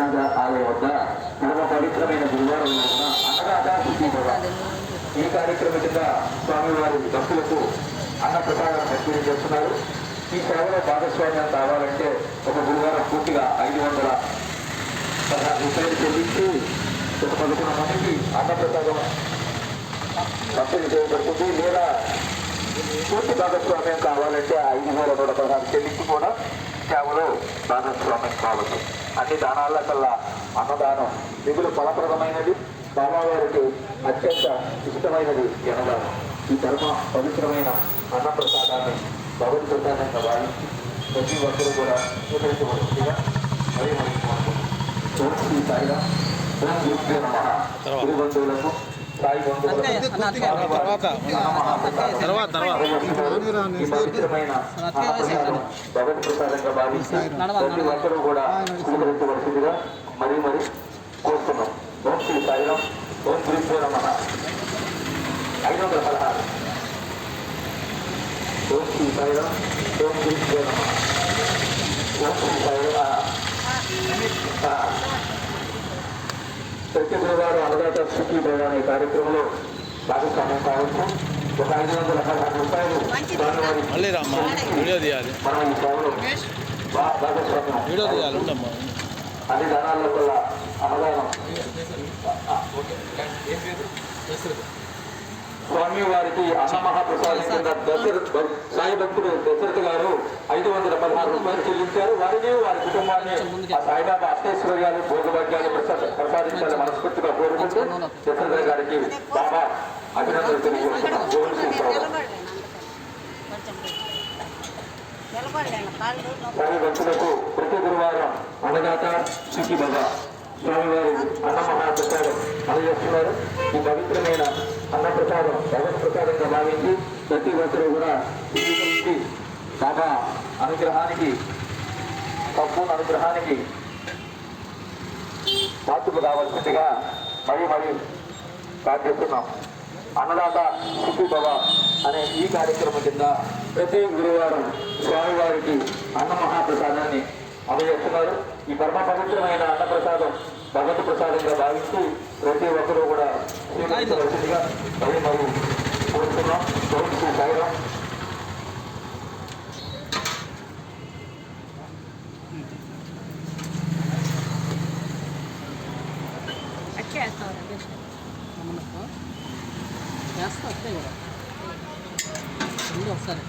ఆలయం వద్ద పరమ పవిత్రమైన గురువారం అన్నదాత ఈ కార్యక్రమం కింద స్వామివారి భక్తులకు అన్న ప్రసాదం పంపిణీ చేస్తున్నారు. ఈ సేవలో భాగస్వామ్యం కావాలంటే ఒక గురువారం పూర్తిగా 516 రూపాయలు చెల్లించి ఒక 11 మందికి అన్న ప్రసాదం పంపిణీ చేయబడుతుంది. లేదా పూర్తి భాగస్వామ్యం కావాలంటే 516 చెల్లించి కూడా సేవలో భాగస్వామ్యం కావచ్చు. అన్ని దానాల కల్లా అన్నదానం మిగులు ఫలప్రదమైనది, బాబావారికి అత్యంత ఇష్టమైనది అన్నదానం. ఈ ధర్మ పవిత్రమైన అన్న ప్రసాదాన్ని భగవత్ ప్రసాదంగా భావించి ప్రతి ఒక్కరూ కూడా స్వీకరించవలసిందిగా మరి శ్రీ సాయిగా గురు బంధువులకు సాయి బంధువులకు పవిత్రమైన భగవత్ ప్రసాదంగా భావించి ప్రతి ఒక్కరూ కూడా స్వీకరించవలసిందిగా మరీ కోరుతున్నాం. ఓం శ్రీ సాయిరాం. ఓం గురుభ్యో నమః. 516. ఓం శ్రీ సాయిరాం. ఓం గురుభ్యో నమః. ఓం శ్రీ సాయిరాం. ప్రతి గురువారం అన్నదాత సుఖీ భవ అనే కార్యక్రమంలో భాగస్వామ్యం కావచ్చు. ఒక 516 రూపాయలు మనం ఈ సేవలో భాగస్వామ్యం అన్ని దానాల్లో వల్ల అన్నదానం స్వామి వారికి అన్న మహాప్రసాదం కింద సాయి భక్తుడు దశరథ గారు 516 రూపాయలు చెల్లించారు. వారిని వారి కుటుంబాన్ని ఆ సాయిబాబా అష్టైశ్వర్యాలు భోగభాగ్యాలు ప్రసాదించాలని మనస్ఫూర్తిగా కోరుకుంటూ దశరథ గారికి బాబా అభినందనలు తెలియజేస్తున్నాం. సాయి భక్తులకు ప్రతి గురువారం అన్నదాత సుఖీ బాబా స్వామివారి అన్న మహాప్రసాదం అందజేస్తున్నారు. ఈ పవిత్రమైన అన్న ప్రసాదం భగవత్ ప్రసాదంగా భావించి ప్రతి ఒక్కరూ కూడా బాబా అనుగ్రహానికి సంపూర్ణ అనుగ్రహానికి పాత్రలు కావాల్సిందిగా మరీ ప్రార్థిస్తున్నాం. అన్నదాత సుఖీ భవ అనే ఈ కార్యక్రమం కింద ప్రతి గురువారం స్వామివారికి అన్న మహాప్రసాదాన్ని అందజేస్తున్నారు. ఈ పరమ పవిత్రమైన అన్న ప్రసాదం భగవత్ ప్రసాదంగా భావించి ప్రతి ఒక్కరూ కూడా స్వీకరించవలసిందిగా మరీ కోరుతున్నాం. శ్రీ సాయిరాం. ఒకసారి